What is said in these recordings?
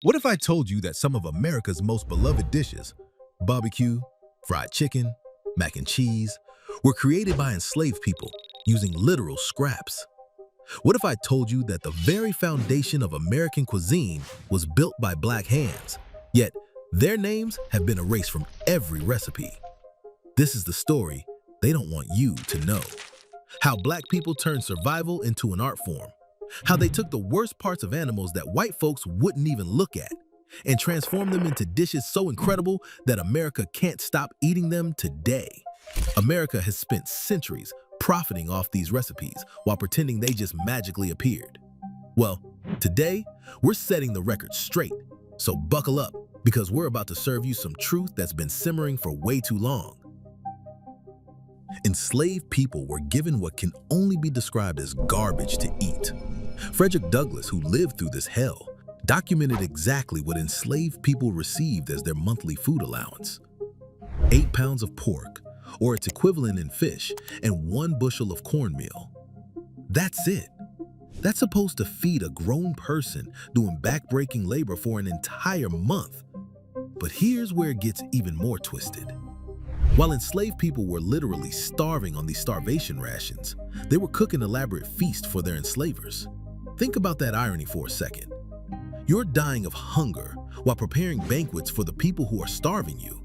What if I told you that some of America's most beloved dishes, barbecue, fried chicken, mac and cheese, were created by enslaved people using literal scraps? What if I told you that the very foundation of American cuisine was built by black hands, yet their names have been erased from every recipe? This is the story they don't want you to know. How black people turned survival into an art form. How they took the worst parts of animals that white folks wouldn't even look at and transformed them into dishes so incredible that America can't stop eating them today. America has spent centuries profiting off these recipes while pretending they just magically appeared. Well, today, we're setting the record straight, so buckle up because we're about to serve you some truth that's been simmering for way too long. Enslaved people were given what can only be described as garbage to eat. Frederick Douglass, who lived through this hell, documented exactly what enslaved people received as their monthly food allowance. 8 pounds of pork, or its equivalent in fish, and 1 bushel of cornmeal. That's it. That's supposed to feed a grown person doing back-breaking labor for an entire month. But here's where it gets even more twisted. While enslaved people were literally starving on these starvation rations, they were cooking elaborate feasts for their enslavers. Think about that irony for a second. You're dying of hunger while preparing banquets for the people who are starving you.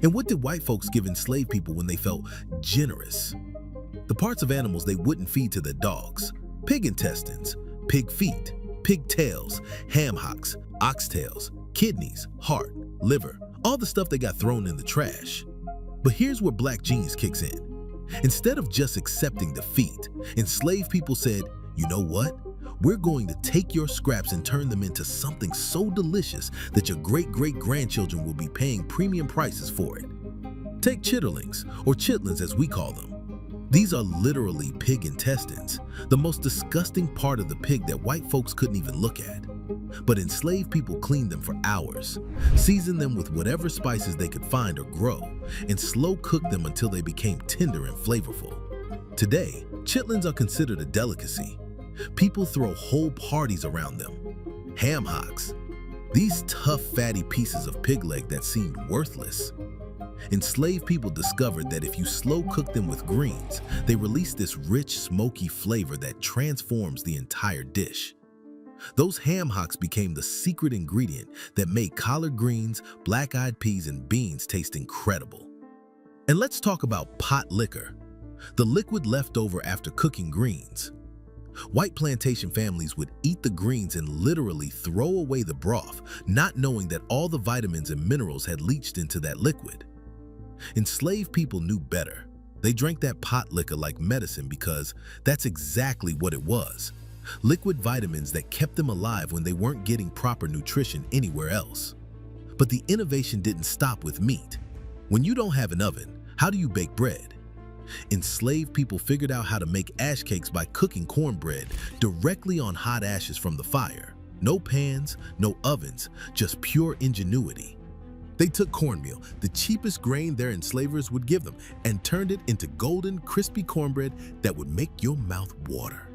And what did white folks give enslaved people when they felt generous? The parts of animals they wouldn't feed to their dogs: pig intestines, pig feet, pig tails, ham hocks, oxtails, kidneys, heart, liver, all the stuff that got thrown in the trash. But here's where black genius kicks in. Instead of just accepting defeat, enslaved people said, "You know what? We're going to take your scraps and turn them into something so delicious that your great-great-grandchildren will be paying premium prices for it." Take chitterlings, or chitlins as we call them. These are literally pig intestines, the most disgusting part of the pig that white folks couldn't even look at. But enslaved people cleaned them for hours, seasoned them with whatever spices they could find or grow, and slow cooked them until they became tender and flavorful. Today, chitlins are considered a delicacy. People throw whole parties around them. Ham hocks, these tough, fatty pieces of pig leg that seemed worthless. Enslaved people discovered that if you slow cook them with greens, they release this rich, smoky flavor that transforms the entire dish. Those ham hocks became the secret ingredient that made collard greens, black-eyed peas, and beans taste incredible. And let's talk about pot liquor, the liquid left over after cooking greens. White plantation families would eat the greens and literally throw away the broth, not knowing that all the vitamins and minerals had leached into that liquid. Enslaved people knew better. They drank that pot liquor like medicine because that's exactly what it was. Liquid vitamins that kept them alive when they weren't getting proper nutrition anywhere else. But the innovation didn't stop with meat. When you don't have an oven, how do you bake bread? Enslaved people figured out how to make ash cakes by cooking cornbread directly on hot ashes from the fire. No pans, no ovens, just pure ingenuity. They took cornmeal, the cheapest grain their enslavers would give them, and turned it into golden, crispy cornbread that would make your mouth water.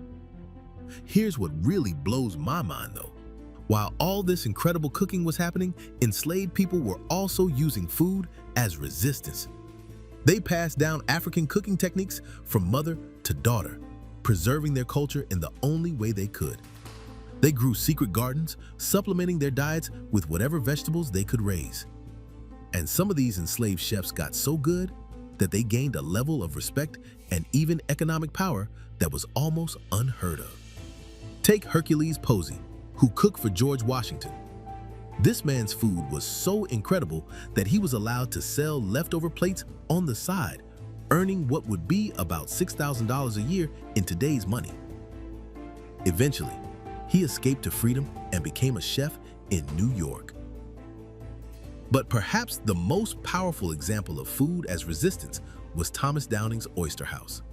Here's what really blows my mind though. While all this incredible cooking was happening, enslaved people were also using food as resistance. They passed down African cooking techniques from mother to daughter, preserving their culture in the only way they could. They grew secret gardens, supplementing their diets with whatever vegetables they could raise. And some of these enslaved chefs got so good that they gained a level of respect and even economic power that was almost unheard of. Take Hercules Posey, who cooked for George Washington. This man's food was so incredible that he was allowed to sell leftover plates on the side, earning what would be about $6,000 a year in today's money. Eventually, he escaped to freedom and became a chef in New York. But perhaps the most powerful example of food as resistance was Thomas Downing's Oyster House.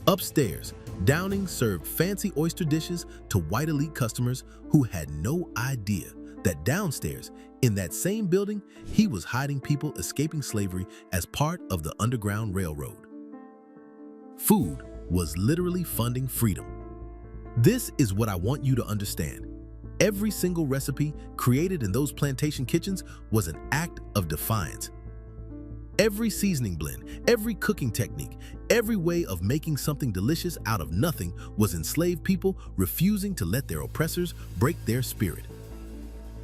Upstairs, Downing served fancy oyster dishes to white elite customers who had no idea that downstairs, in that same building, he was hiding people escaping slavery as part of the Underground Railroad. Food was literally funding freedom. This is what I want you to understand. every single recipe created in those plantation kitchens was an act of defiance. Every seasoning blend, every cooking technique, every way of making something delicious out of nothing was enslaved people refusing to let their oppressors break their spirit.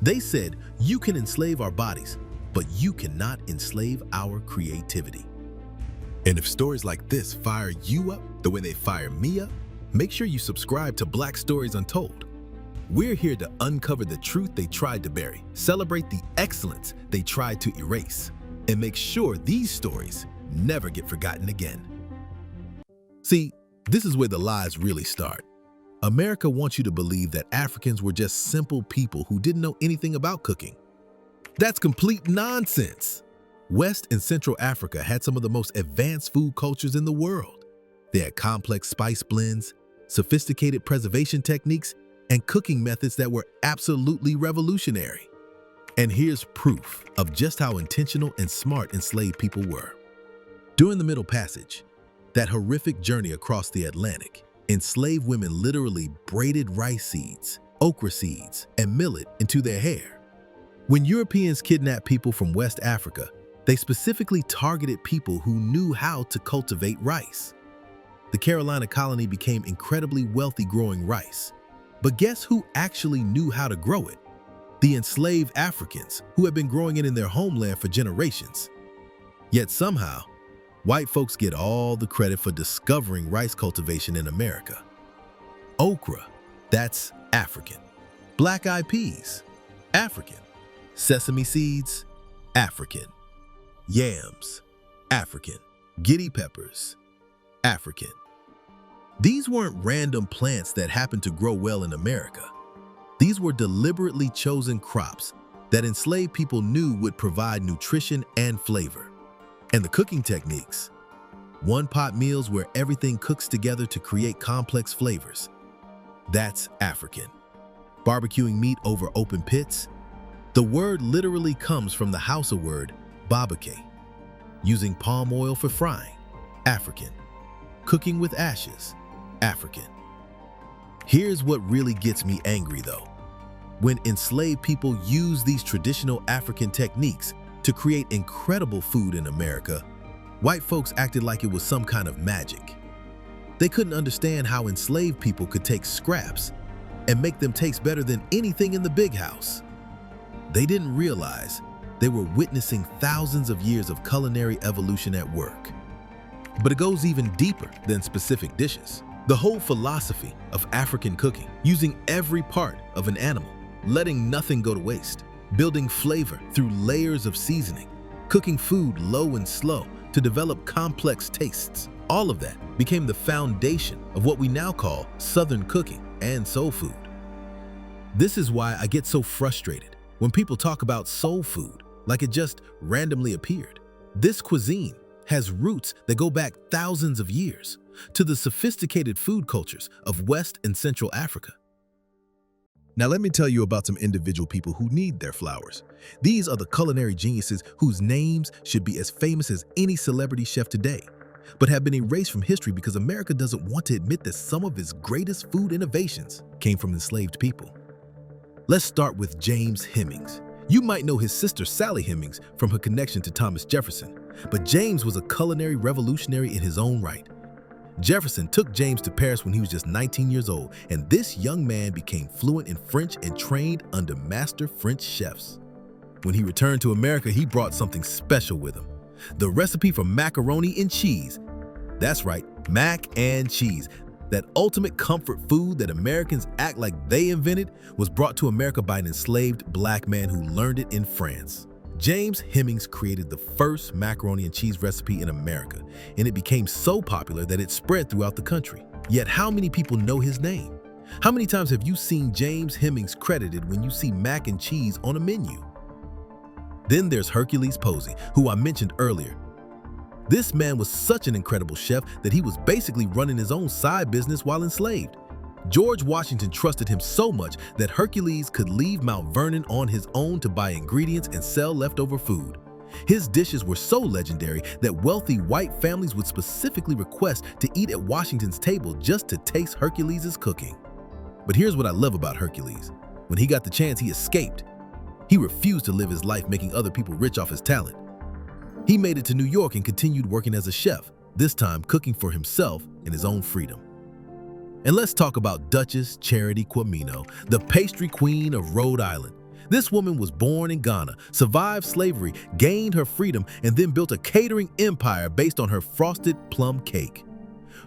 They said, "You can enslave our bodies, but you cannot enslave our creativity." And if stories like this fire you up the way they fire me up, make sure you subscribe to Black Stories Untold. We're here to uncover the truth they tried to bury, celebrate the excellence they tried to erase, and make sure these stories never get forgotten again. See, this is where the lies really start. America wants you to believe that Africans were just simple people who didn't know anything about cooking. That's complete nonsense. West and Central Africa had some of the most advanced food cultures in the world. They had complex spice blends, sophisticated preservation techniques, and cooking methods that were absolutely revolutionary. And here's proof of just how intentional and smart enslaved people were. During the Middle Passage, that horrific journey across the Atlantic, enslaved women literally braided rice seeds, okra seeds, and millet into their hair. When Europeans kidnapped people from West Africa, they specifically targeted people who knew how to cultivate rice. The Carolina colony became incredibly wealthy growing rice. But guess who actually knew how to grow it? The enslaved Africans who had been growing it in their homeland for generations. Yet somehow, white folks get all the credit for discovering rice cultivation in America. Okra, that's African. Black-eyed peas, African. Sesame seeds, African. Yams, African. Giddy peppers, African. These weren't random plants that happened to grow well in America. These were deliberately chosen crops that enslaved people knew would provide nutrition and flavor. And the cooking techniques, one-pot meals where everything cooks together to create complex flavors. That's African. Barbecuing meat over open pits. The word literally comes from the Hausa word babake. Using palm oil for frying, African. Cooking with ashes, African. Here's what really gets me angry though. When enslaved people use these traditional African techniques to create incredible food in America, white folks acted like it was some kind of magic. They couldn't understand how enslaved people could take scraps and make them taste better than anything in the big house. They didn't realize they were witnessing thousands of years of culinary evolution at work. But it goes even deeper than specific dishes. The whole philosophy of African cooking, using every part of an animal, letting nothing go to waste, building flavor through layers of seasoning, cooking food low and slow to develop complex tastes. All of that became the foundation of what we now call Southern cooking and soul food. This is why I get so frustrated when people talk about soul food like it just randomly appeared. This cuisine has roots that go back thousands of years to the sophisticated food cultures of West and Central Africa. Now let me tell you about some individual people who need their flowers. These are the culinary geniuses whose names should be as famous as any celebrity chef today, but have been erased from history because America doesn't want to admit that some of its greatest food innovations came from enslaved people. Let's start with James Hemings. You might know his sister Sally Hemings from her connection to Thomas Jefferson, but James was a culinary revolutionary in his own right. Jefferson took James to Paris when he was just 19 years old, and this young man became fluent in French and trained under master French chefs. When he returned to America, he brought something special with him: the recipe for macaroni and cheese. That's right, mac and cheese. That ultimate comfort food that Americans act like they invented was brought to America by an enslaved black man who learned it in France. James Hemings created the first macaroni and cheese recipe in America, and it became so popular that it spread throughout the country. Yet how many people know his name? How many times have you seen James Hemings credited when you see mac and cheese on a menu? Then there's Hercules Posey, who I mentioned earlier. This man was such an incredible chef that he was basically running his own side business while enslaved. George Washington trusted him so much that Hercules could leave Mount Vernon on his own to buy ingredients and sell leftover food. His dishes were so legendary that wealthy white families would specifically request to eat at Washington's table just to taste Hercules' cooking. But here's what I love about Hercules. When he got the chance, he escaped. He refused to live his life making other people rich off his talent. He made it to New York and continued working as a chef, this time cooking for himself in his own freedom. And let's talk about Duchess Charity Quamino, the pastry queen of Rhode Island. This woman was born in Ghana, survived slavery, gained her freedom, and then built a catering empire based on her frosted plum cake.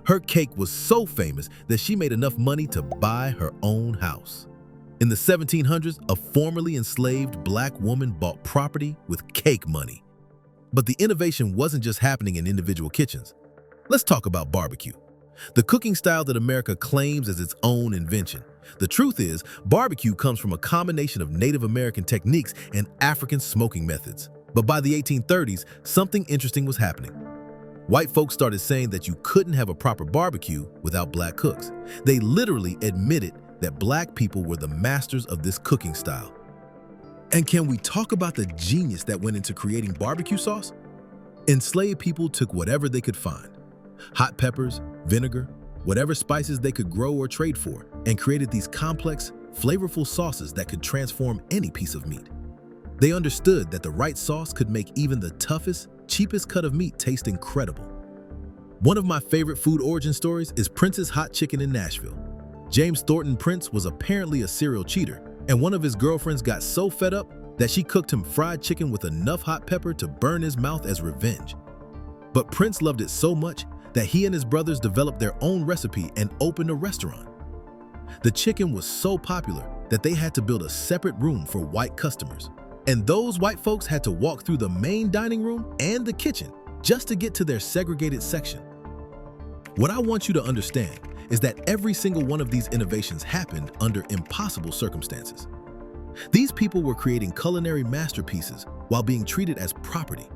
Her cake was so famous that she made enough money to buy her own house. In the 1700s, a formerly enslaved black woman bought property with cake money. But the innovation wasn't just happening in individual kitchens. Let's talk about barbecue, the cooking style that America claims as its own invention. The truth is, barbecue comes from a combination of Native American techniques and African smoking methods. But by the 1830s, something interesting was happening. White folks started saying that you couldn't have a proper barbecue without black cooks. They literally admitted that black people were the masters of this cooking style. And can we talk about the genius that went into creating barbecue sauce? Enslaved people took whatever they could find, hot peppers, vinegar, whatever spices they could grow or trade for, and created these complex, flavorful sauces that could transform any piece of meat. They understood that the right sauce could make even the toughest, cheapest cut of meat taste incredible. One of my favorite food origin stories is Prince's hot chicken in Nashville. James Thornton Prince was apparently a serial cheater, and one of his girlfriends got so fed up that she cooked him fried chicken with enough hot pepper to burn his mouth as revenge. But Prince loved it so much that he and his brothers developed their own recipe and opened a restaurant. The chicken was so popular that they had to build a separate room for white customers. And those white folks had to walk through the main dining room and the kitchen just to get to their segregated section. What I want you to understand is that every single one of these innovations happened under impossible circumstances. These people were creating culinary masterpieces while being treated as property.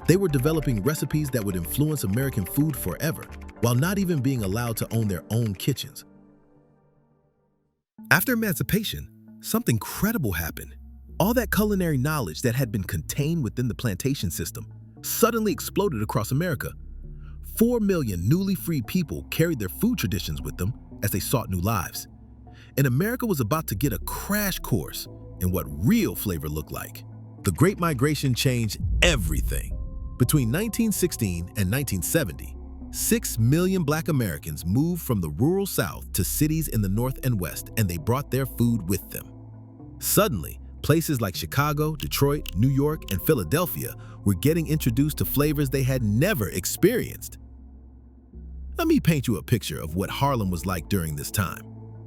They were developing recipes that would influence American food forever, while not even being allowed to own their own kitchens. After emancipation, something incredible happened. All that culinary knowledge that had been contained within the plantation system suddenly exploded across America. 4 million newly freed people carried their food traditions with them as they sought new lives. And America was about to get a crash course in what real flavor looked like. The Great Migration changed everything. Between 1916 and 1970, 6 million Black Americans moved from the rural South to cities in the North and West, and they brought their food with them. Suddenly, places like Chicago, Detroit, New York, and Philadelphia were getting introduced to flavors they had never experienced. Let me paint you a picture of what Harlem was like during this time.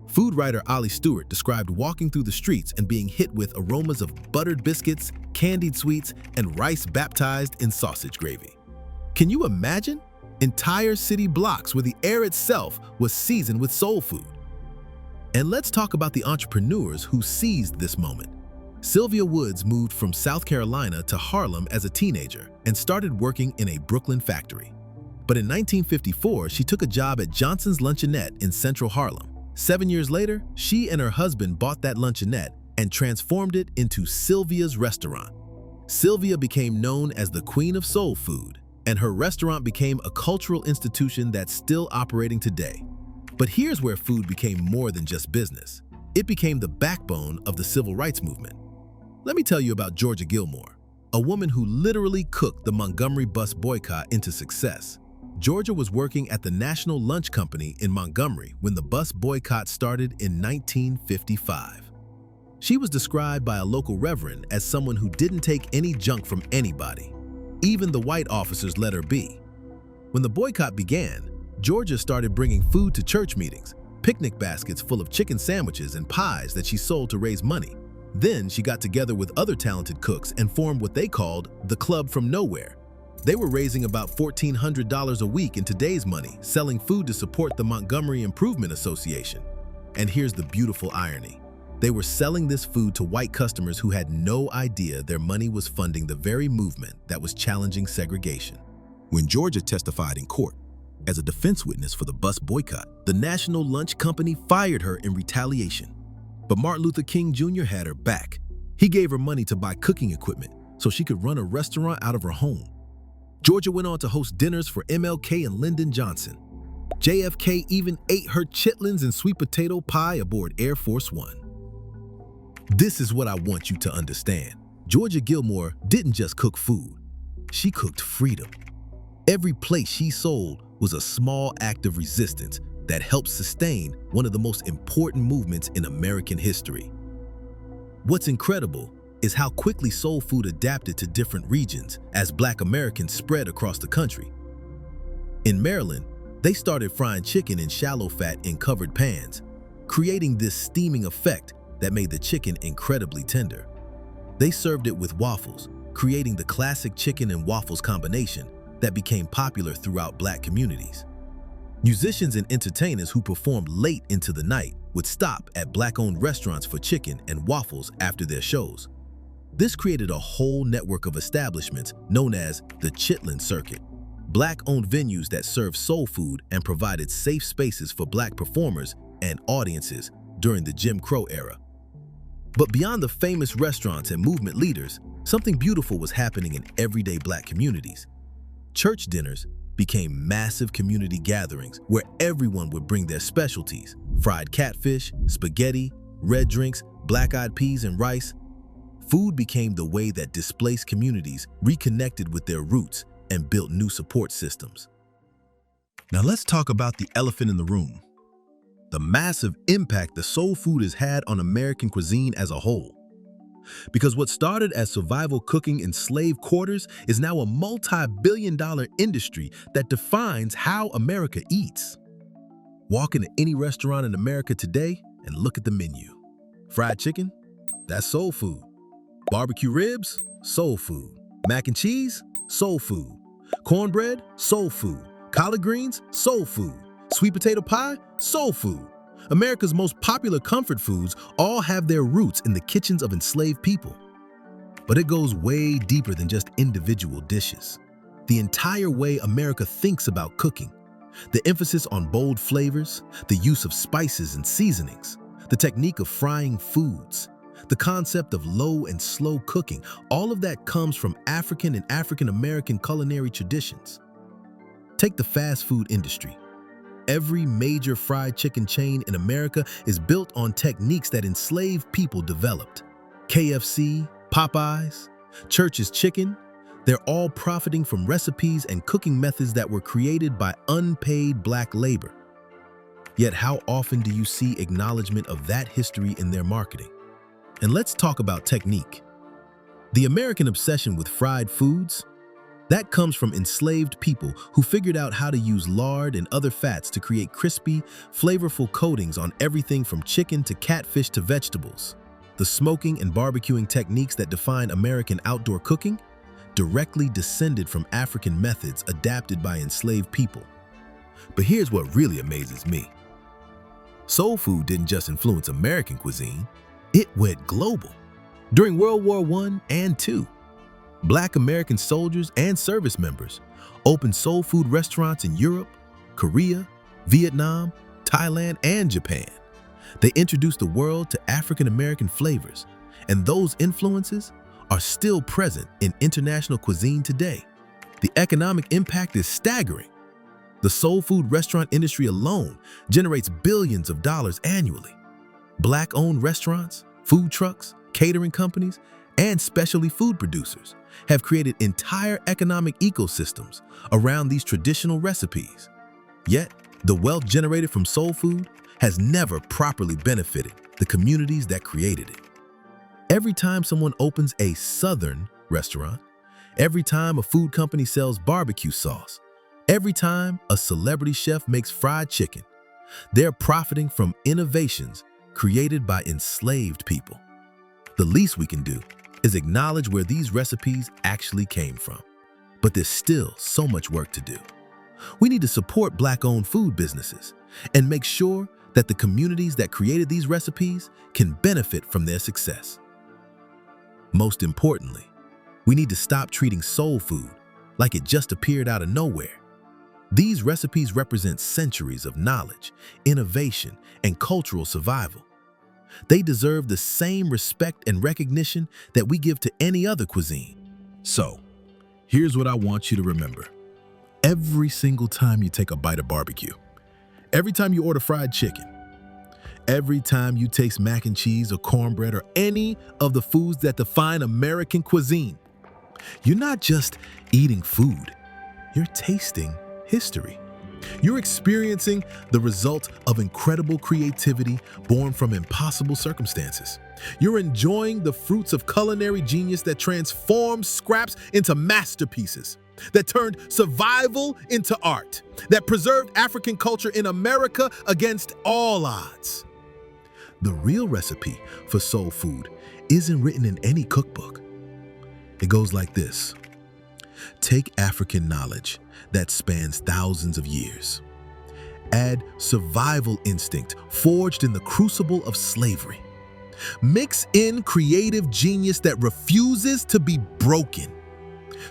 Food writer Ollie Stewart described walking through the streets and being hit with aromas of buttered biscuits, candied sweets, and rice baptized in sausage gravy. Can you imagine? Entire city blocks where the air itself was seasoned with soul food. And let's talk about the entrepreneurs who seized this moment. Sylvia Woods moved from South Carolina to Harlem as a teenager and started working in a Brooklyn factory. But in 1954, she took a job at Johnson's Luncheonette in Central Harlem. 7 years later, she and her husband bought that luncheonette and transformed it into Sylvia's restaurant. Sylvia became known as the Queen of Soul Food, and her restaurant became a cultural institution that's still operating today. But here's where food became more than just business. It became the backbone of the civil rights movement. Let me tell you about Georgia Gilmore, a woman who literally cooked the Montgomery bus boycott into success. Georgia was working at the National Lunch Company in Montgomery when the bus boycott started in 1955. She was described by a local reverend as someone who didn't take any junk from anybody. Even the white officers let her be. When the boycott began, Georgia started bringing food to church meetings, picnic baskets full of chicken sandwiches and pies that she sold to raise money. Then she got together with other talented cooks and formed what they called the Club from Nowhere. They were raising about $1,400 a week in today's money, selling food to support the Montgomery Improvement Association. And here's the beautiful irony. They were selling this food to white customers who had no idea their money was funding the very movement that was challenging segregation. When Georgia testified in court as a defense witness for the bus boycott, the National Lunch Company fired her in retaliation. But Martin Luther King Jr. had her back. He gave her money to buy cooking equipment so she could run a restaurant out of her home. Georgia went on to host dinners for MLK and Lyndon Johnson. JFK even ate her chitlins and sweet potato pie aboard Air Force One. This is what I want you to understand. Georgia Gilmore didn't just cook food, she cooked freedom. Every plate she sold was a small act of resistance that helped sustain one of the most important movements in American history. What's incredible is how quickly soul food adapted to different regions as Black Americans spread across the country. In Maryland, they started frying chicken in shallow fat in covered pans, creating this steaming effect that made the chicken incredibly tender. They served it with waffles, creating the classic chicken and waffles combination that became popular throughout Black communities. Musicians and entertainers who performed late into the night would stop at Black-owned restaurants for chicken and waffles after their shows. This created a whole network of establishments known as the Chitlin Circuit, Black-owned venues that served soul food and provided safe spaces for Black performers and audiences during the Jim Crow era. But beyond the famous restaurants and movement leaders, something beautiful was happening in everyday Black communities. Church dinners became massive community gatherings where everyone would bring their specialties: fried catfish, spaghetti, red drinks, black-eyed peas, and rice. Food became the way that displaced communities reconnected with their roots and built new support systems. Now let's talk about the elephant in the room: the massive impact the soul food has had on American cuisine as a whole. Because what started as survival cooking in slave quarters is now a multi-billion-dollar industry that defines how America eats. Walk into any restaurant in America today and look at the menu. Fried chicken? That's soul food. Barbecue ribs? Soul food. Mac and cheese? Soul food. Cornbread? Soul food. Collard greens? Soul food. Sweet potato pie? Soul food. America's most popular comfort foods all have their roots in the kitchens of enslaved people. But it goes way deeper than just individual dishes. The entire way America thinks about cooking, the emphasis on bold flavors, the use of spices and seasonings, the technique of frying foods, the concept of low and slow cooking, all of that comes from African and African American culinary traditions. Take the fast food industry. Every major fried chicken chain in America is built on techniques that enslaved people developed. KFC, Popeyes, Church's Chicken, they're all profiting from recipes and cooking methods that were created by unpaid Black labor. Yet how often do you see acknowledgement of that history in their marketing? And let's talk about technique. The American obsession with fried foods, that comes from enslaved people who figured out how to use lard and other fats to create crispy, flavorful coatings on everything from chicken to catfish to vegetables. The smoking and barbecuing techniques that define American outdoor cooking directly descended from African methods adapted by enslaved people. But here's what really amazes me. Soul food didn't just influence American cuisine, it went global. During World War I and II, Black American soldiers and service members opened soul food restaurants in Europe, Korea, Vietnam, Thailand, and Japan. They introduced the world to African American flavors, and those influences are still present in international cuisine today. The economic impact is staggering. The soul food restaurant industry alone generates billions of dollars annually. Black-owned restaurants, food trucks, catering companies, and specialty food producers have created entire economic ecosystems around these traditional recipes. Yet, the wealth generated from soul food has never properly benefited the communities that created it. Every time someone opens a Southern restaurant, every time a food company sells barbecue sauce, every time a celebrity chef makes fried chicken, they're profiting from innovations created by enslaved people. The least we can do is acknowledge where these recipes actually came from. But there's still so much work to do. We need to support Black-owned food businesses and make sure that the communities that created these recipes can benefit from their success. Most importantly, we need to stop treating soul food like it just appeared out of nowhere. These recipes represent centuries of knowledge, innovation, and cultural survival. They deserve the same respect and recognition that we give to any other cuisine. So, here's what I want you to remember. Every single time you take a bite of barbecue, every time you order fried chicken, Every time you taste mac and cheese or cornbread or any of the foods that define American cuisine, you're not just eating food, you're tasting history. You're experiencing the result of incredible creativity born from impossible circumstances. You're enjoying the fruits of culinary genius that transformed scraps into masterpieces, that turned survival into art, that preserved African culture in America against all odds. The real recipe for soul food isn't written in any cookbook. It goes like this. Take African knowledge that spans thousands of years. Add survival instinct forged in the crucible of slavery. Mix in creative genius that refuses to be broken.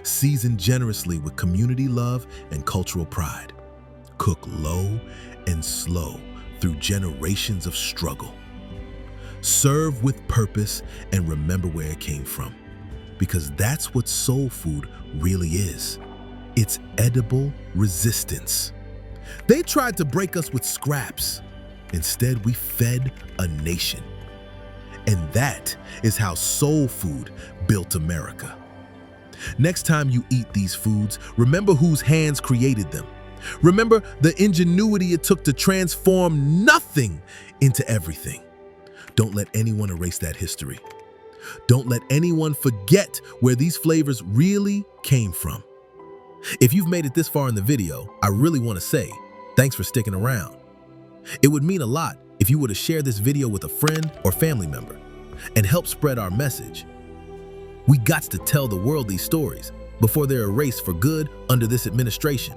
Season generously with community love and cultural pride. Cook low and slow through generations of struggle. Serve with purpose and remember where it came from. Because that's what soul food really is. It's edible resistance. They tried to break us with scraps. Instead, we fed a nation. And that is how soul food built America. Next time you eat these foods, remember whose hands created them. Remember the ingenuity it took to transform nothing into everything. Don't let anyone erase that history. Don't let anyone forget where these flavors really came from. If you've made it this far in the video, I really want to say thanks for sticking around. It would mean a lot if you were to share this video with a friend or family member and help spread our message. We got to tell the world these stories before they're erased for good under this administration.